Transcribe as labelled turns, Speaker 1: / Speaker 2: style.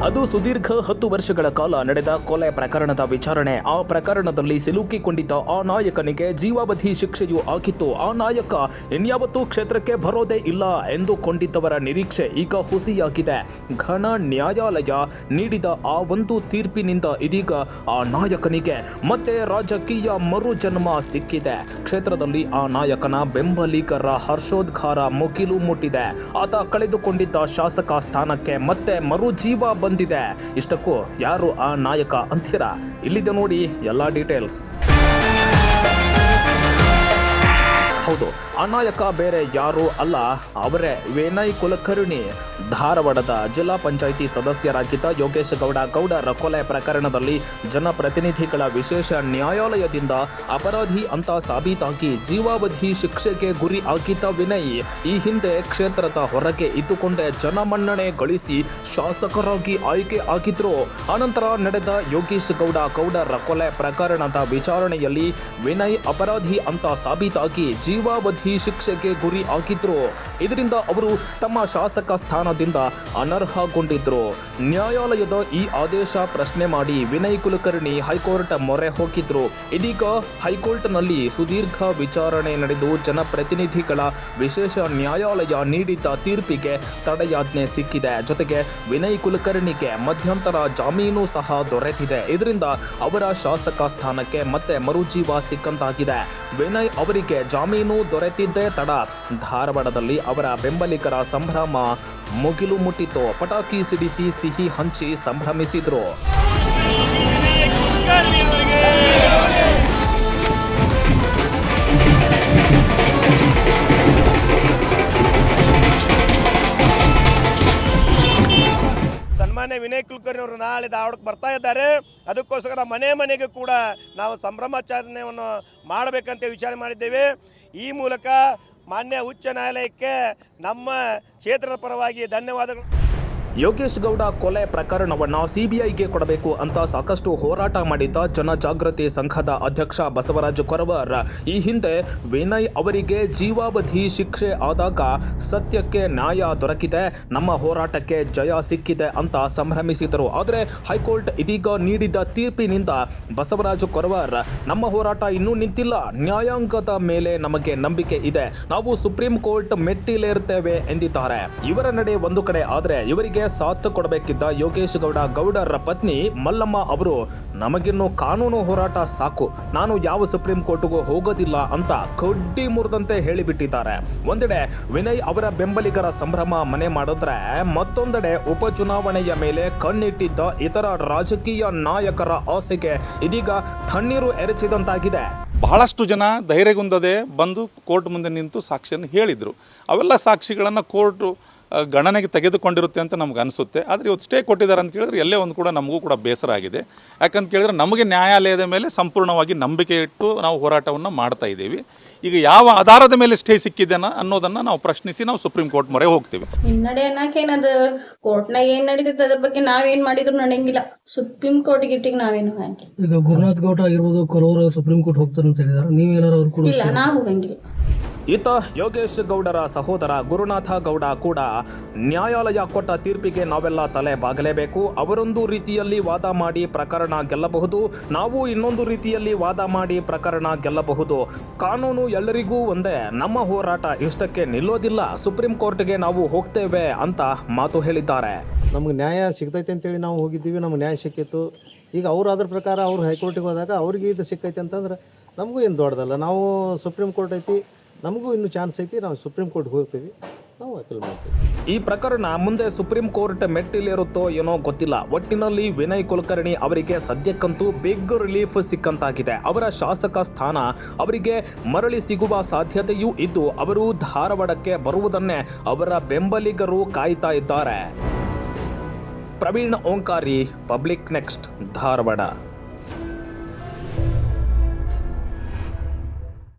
Speaker 1: ಅದು ಸುದೀರ್ಘ 10 ವರ್ಷಗಳ ಕಾಲ ನಡೆದ ಕೊಲೆ ಪ್ರಕರಣದ ವಿಚಾರಣೆ. ಆ ಪ್ರಕರಣದಲ್ಲಿ ಸಿಲುಕಿಕೊಂಡಿದ್ದ ಆ ನಾಯಕನಿಗೆ ಜೀವಾವಧಿ ಶಿಕ್ಷೆಯೂ ಆಗಿತ್ತು. ಆ ನಾಯಕ ಇನ್ಯಾವತ್ತೂ ಕ್ಷೇತ್ರಕ್ಕೆ ಬರೋದೇ ಇಲ್ಲ ಎಂದುಕೊಂಡಿದ್ದವರ ನಿರೀಕ್ಷೆ ಈಗ ಹುಸಿಯಾಗಿದೆ. ಘನ ನ್ಯಾಯಾಲಯ ನೀಡಿದ ಆ ಒಂದು ತೀರ್ಪಿನಿಂದ ಇದೀಗ ಆ ನಾಯಕನಿಗೆ ಮತ್ತೆ ರಾಜಕೀಯ ಮರುಜನ್ಮ ಸಿಕ್ಕಿದೆ. ಕ್ಷೇತ್ರದಲ್ಲಿ ಆ ನಾಯಕನ ಬೆಂಬಲಿಗರ ಹರ್ಷೋದ್ಗಾರ ಮುಗಿಲು ಮುಟ್ಟಿದೆ. ಆತ ಕಳೆದುಕೊಂಡಿದ್ದ ಶಾಸಕ ಸ್ಥಾನಕ್ಕೆ ಮತ್ತೆ ಮರುಜೀವ ಬಂದಿದೆ. ಇಷ್ಟಕ್ಕೂ ಯಾರು ಆ ನಾಯಕ ಅಂತೀರಾ? ಇಲ್ಲಿದೆ ನೋಡಿ ಎಲ್ಲ ಡೀಟೇಲ್ಸ್. ಹೌದು, ಆ ನಾಯಕ ಬೇರೆ ಯಾರೂ ಅಲ್ಲ, ಅವರೇ ವಿನಯ್ ಕುಲಕರ್ಣಿ. ಧಾರವಾಡದ ಜಿಲ್ಲಾ ಪಂಚಾಯಿತಿ ಸದಸ್ಯರಾಗಿದ್ದ ಯೋಗೇಶ್ ಗೌಡರ ಕೊಲೆ ಪ್ರಕರಣದಲ್ಲಿ ಜನಪ್ರತಿನಿಧಿಗಳ ವಿಶೇಷ ನ್ಯಾಯಾಲಯದಿಂದ ಅಪರಾಧಿ ಅಂತ ಸಾಬೀತಾಗಿ ಜೀವಾವಧಿ ಶಿಕ್ಷೆಗೆ ಗುರಿ ಆಗಿದ್ದ ವಿನಯ್ ಈ ಹಿಂದೆ ಕ್ಷೇತ್ರದ ಹೊರಗೆ ಇದ್ದುಕೊಂಡೇ ಜನಮನ್ನಣೆ ಗಳಿಸಿ ಶಾಸಕರಾಗಿ ಆಯ್ಕೆ ಆಗಿದ್ರು. ಅನಂತರ ನಡೆದ ಯೋಗೇಶ್ ಗೌಡರ ಕೊಲೆ ಪ್ರಕರಣದ ವಿಚಾರಣೆಯಲ್ಲಿ ವಿನಯ್ ಅಪರಾಧಿ ಅಂತ ಸಾಬೀತಾಗಿ ಜೀವಾವಧಿ ಶಿಕ್ಷೆಗೆ ಗುರಿ ಆಗಿದ್ರು. ಇದರಿಂದ ಅವರು ತಮ್ಮ ಶಾಸಕ ಸ್ಥಾನದಿಂದ ಅನರ್ಹಗೊಂಡಿದ್ರು. ನ್ಯಾಯಾಲಯದ ಈ ಆದೇಶ ಪ್ರಶ್ನೆ ಮಾಡಿ ವಿನಯ್ ಕುಲಕರ್ಣಿ ಹೈಕೋರ್ಟ್ ಮೊರೆ ಹೋಗಿದ್ರು. ಇದೀಗ ಹೈಕೋರ್ಟ್ನಲ್ಲಿ ಸುದೀರ್ಘ ವಿಚಾರಣೆ ನಡೆದು ಜನಪ್ರತಿನಿಧಿಗಳ ವಿಶೇಷ ನ್ಯಾಯಾಲಯ ನೀಡಿದ್ದ ತೀರ್ಪಿಗೆ ತಡೆಯಾಜ್ಞೆ ಸಿಕ್ಕಿದೆ. ಜೊತೆಗೆ ವಿನಯ್ ಕುಲಕರ್ಣಿಗೆ ಮಧ್ಯಂತರ ಜಾಮೀನು ಸಹ ದೊರೆತಿದೆ. ಇದರಿಂದ ಅವರ ಶಾಸಕ ಸ್ಥಾನಕ್ಕೆ ಮತ್ತೆ ಮರುಜೀವ ಸಿಕ್ಕಂತಾಗಿದೆ. ವಿನಯ್ ಅವರಿಗೆ ಜಾಮೀನು ದೊರೆತಿದ್ದೇ ತಡ ಧಾರವಾಡದಲ್ಲಿ ಅವರ ಬೆಂಬಲಿಗರ ಸಂಭ್ರಮ ಮುಗಿಲು ಮುಟ್ಟಿತು. ಪಟಾಕಿ ಸಿಡಿಸಿ ಸಿಹಿ ಹಂಚಿ ಸಂಭ್ರಮಿಸಿದ್ರು.
Speaker 2: ಸನ್ಮಾನ್ಯ ವಿನಯ್ ಕುಲಕರ್ಣಿ ಅವರು ನಾಳೆ ಧಾರವಾಡಕ್ಕೆ ಬರ್ತಾ ಇದ್ದಾರೆ. ಅದಕ್ಕೋಸ್ಕರ ಮನೆಗೆ ಕೂಡ ನಾವು ಸಂಭ್ರಮಾಚರಣೆಯನ್ನು ಮಾಡಬೇಕಂತ ವಿಚಾರ ಮಾಡಿದ್ದೇವೆ. ಈ ಮೂಲಕ ಮಾನ್ಯ ಉಚ್ಚ ನ್ಯಾಯಾಲಯಕ್ಕೆ ನಮ್ಮ ಕ್ಷೇತ್ರದ ಪರವಾಗಿ ಧನ್ಯವಾದಗಳು.
Speaker 1: ಯೋಗೇಶ್ ಗೌಡ ಕೊಲೆ ಪ್ರಕರಣವನ್ನು ಸಿಬಿಐಗೆ ಕೊಡಬೇಕು ಅಂತ ಸಾಕಷ್ಟು ಹೋರಾಟ ಮಾಡಿದ್ದ ಜನಜಾಗೃತಿ ಸಂಘದ ಅಧ್ಯಕ್ಷ ಬಸವರಾಜ ಕೊರವರ್ ಈ ಹಿಂದೆ ವಿನಯ್ ಅವರಿಗೆ ಜೀವಾವಧಿ ಶಿಕ್ಷೆ ಆದಾಗ ಸತ್ಯಕ್ಕೆ ನ್ಯಾಯ ದೊರಕಿದೆ, ನಮ್ಮ ಹೋರಾಟಕ್ಕೆ ಜಯ ಸಿಕ್ಕಿದೆ ಅಂತ ಸಂಭ್ರಮಿಸಿದರು. ಆದರೆ ಹೈಕೋರ್ಟ್ ಇದೀಗ ನೀಡಿದ ತೀರ್ಪಿನಿಂದ ಬಸವರಾಜ ಕೊರವರ್ ನಮ್ಮ ಹೋರಾಟ ಇನ್ನೂ ನಿಂತಿಲ್ಲ, ನ್ಯಾಯಾಂಗದ ಮೇಲೆ ನಮಗೆ ನಂಬಿಕೆ ಇದೆ, ನಾವು ಸುಪ್ರೀಂ ಕೋರ್ಟ್ ಮೆಟ್ಟಿಲೇರ್ತೇವೆ ಎಂದಿದ್ದಾರೆ. ಇವರ ನಡೆ ಒಂದು ಕಡೆ ಆದರೆ ಇವರಿಗೆ ಸಾಥ್ ಕೊಡಬೇಕಿದ್ದ ಯೋಗೇಶ್ ಗೌಡರ ಪತ್ನಿ ಮಲ್ಲಮ್ಮ ಅವರು ನಮಗಿನ್ನು ಕಾನೂನು ಹೋರಾಟ ಸಾಕು, ನಾನು ಯಾವ ಸುಪ್ರೀಂ ಕೋರ್ಟ್ಗೂ ಹೋಗೋದಿಲ್ಲ ಅಂತ ಕಡ್ಡಿ ಮುರಿದಂತೆ ಹೇಳಿಬಿಟ್ಟಿದ್ದಾರೆ. ಒಂದೆಡೆ ವಿನಯ್ ಅವರ ಬೆಂಬಲಿಗರ ಸಂಭ್ರಮ ಮನೆ ಮಾಡಿದ್ರೆ ಮತ್ತೊಂದೆಡೆ ಉಪಚುನಾವಣೆಯ ಮೇಲೆ ಕಣ್ಣಿಟ್ಟಿದ್ದ ಇತರ ರಾಜಕೀಯ ನಾಯಕರ ಆಸೆಗೆ ಇದೀಗ ತಣ್ಣೀರು ಎರಚಿದಂತಾಗಿದೆ.
Speaker 3: ಬಹಳಷ್ಟು ಜನ ಧೈರ್ಯಗುಂದದೆ ಬಂದು ಕೋರ್ಟ್ ಮುಂದೆ ನಿಂತು ಸಾಕ್ಷಿಯನ್ನು ಹೇಳಿದರು. ಅವೆಲ್ಲ ಸಾಕ್ಷಿಗಳನ್ನು ಕೋರ್ಟು ಗಣನೆಗೆ ತೆಗೆದುಕೊಂಡಿರುತ್ತೆ ಅಂತ ನಮ್ಗೆ ಅನಿಸುತ್ತೆ. ಆದರೆ ಇವತ್ತು ಸ್ಟೇ ಕೊಟ್ಟಿದ್ದಾರೆ ಅಂತ ಕೇಳಿದ್ರೆ ಎಲ್ಲೇ ಒಂದು ಕೂಡ ನಮಗೂ ಕೂಡ ಬೇಸರ ಆಗಿದೆ. ಯಾಕಂತ ಕೇಳಿದ್ರೆ ನಮಗೆ ನ್ಯಾಯಾಲಯದ ಮೇಲೆ ಸಂಪೂರ್ಣವಾಗಿ ನಂಬಿಕೆ ಇಟ್ಟು ನಾವು ಹೋರಾಟವನ್ನು ಮಾಡ್ತಾ ಇದ್ದೀವಿ. ಈಗ ಯಾವ ಆಧಾರದ ಮೇಲೆ ಸ್ಟೇ ಸಿಕ್ಕಿದೆ ಅನ್ನೋದನ್ನು ನಾವು ಪ್ರಶ್ನಿಸಿ ನಾವು ಸುಪ್ರೀಂ ಕೋರ್ಟ್ ಮೊರೆ ಹೋಗ್ತೀವಿ.
Speaker 4: ಹಿನ್ನಡೆ ಅನ್ನಕೇನದು ಕೋರ್ಟ್ನಾಗ ಏನ್ ನಡೀತೈತೆ ಅದ್ರ ಬಗ್ಗೆ ನಾವೇನ್ ಮಾಡಿದ್ರು ನಡೆಯಂಗಿಲ್ಲ. ಸುಪ್ರೀಂ ಕೋರ್ಟ್ ಗಿಟ್ಟಿಗೆ ನಾವೇನು ಹಾಕಿ
Speaker 5: ಈಗ ಗುರುನಾಥ್ ಗೌಡ ಆಗಿರ್ಬೋದು ಕೊರವರು ಸುಪ್ರೀಂ ಕೋರ್ಟ್ ಹೋಗ್ತಾರೆ ಅಂತ ಹೇಳಿದಾರೆ, ನೀವೇನಾರು ಅವ್ರು ಕೂಡ
Speaker 4: ಇಲ್ಲ, ನಾವು ಹೋಗಂಗಿಲ್ಲ.
Speaker 1: ಈತ ಯೋಗೇಶ್ ಗೌಡರ ಸಹೋದರ ಗುರುನಾಥ ಗೌಡ ಕೂಡ ನ್ಯಾಯಾಲಯ ಕೊಟ್ಟ ತೀರ್ಪಿಗೆ ನಾವೆಲ್ಲ ತಲೆ ಬಾಗಲೇಬೇಕು. ಅವರೊಂದು ರೀತಿಯಲ್ಲಿ ವಾದ ಮಾಡಿ ಪ್ರಕರಣ ಗೆಲ್ಲಬಹುದು, ನಾವು ಇನ್ನೊಂದು ರೀತಿಯಲ್ಲಿ ವಾದ ಮಾಡಿ ಪ್ರಕರಣ ಗೆಲ್ಲಬಹುದು. ಕಾನೂನು ಎಲ್ಲರಿಗೂ ಒಂದೇ, ನಮ್ಮ ಹೋರಾಟ ಇಷ್ಟಕ್ಕೆ ನಿಲ್ಲೋದಿಲ್ಲ, ಸುಪ್ರೀಂ ಕೋರ್ಟ್ಗೆ ನಾವು ಹೋಗ್ತೇವೆ ಅಂತ ಮಾತು ಹೇಳಿದ್ದಾರೆ.
Speaker 6: ನಮ್ಗೆ ನ್ಯಾಯ ಸಿಗ್ತೈತೆ ಅಂತೇಳಿ ನಾವು ಹೋಗಿದ್ದೀವಿ, ನಮ್ಗೆ ನ್ಯಾಯ ಸಿಕ್ಕಿತ್ತು. ಈಗ ಅವ್ರು ಅದ್ರ ಪ್ರಕಾರ ಅವ್ರು ಹೈಕೋರ್ಟಿಗೆ ಹೋದಾಗ ಅವ್ರಿಗೆ ಇದು ಸಿಕ್ಕೈತೆ ಅಂತಂದ್ರೆ ನಮಗೂ ಏನು ದೊಡ್ಡದಲ್ಲ. ನಾವು ಸುಪ್ರೀಂ ಕೋರ್ಟ್ ಐತಿ, ನಮಗೂ ಇನ್ನೂ ಚಾನ್ಸ್ ಐತಿ, ನಾವು ಸುಪ್ರೀಂ ಕೋರ್ಟ್ಗೆ ಹೋಗ್ತೀವಿ, ನಾವು ಅಪೀಲ್ ಮಾಡ್ತೀವಿ.
Speaker 1: ಈ ಪ್ರಕರಣ ಮುಂದೆ ಸುಪ್ರೀಂ ಕೋರ್ಟ್ ಮೆಟ್ಟಿಲೇರುತ್ತೋ ಏನೋ ಗೊತ್ತಿಲ್ಲ. ಒಟ್ಟಿನಲ್ಲಿ ವಿನಯ್ ಕುಲಕರ್ಣಿ ಅವರಿಗೆ ಸದ್ಯಕ್ಕಂತೂ ಬಿಗ್ ರಿಲೀಫ್ ಸಿಕ್ಕಂತಾಗಿದೆ. ಅವರ ಶಾಸಕ ಸ್ಥಾನ ಅವರಿಗೆ ಮರಳಿ ಸಿಗುವ ಸಾಧ್ಯತೆಯೂ ಇದ್ದು ಅವರು ಧಾರವಾಡಕ್ಕೆ ಬರುವುದನ್ನೇ ಅವರ ಬೆಂಬಲಿಗರು ಕಾಯ್ತಾ ಇದ್ದಾರೆ. Praveen Omkari, public next, Dharwad.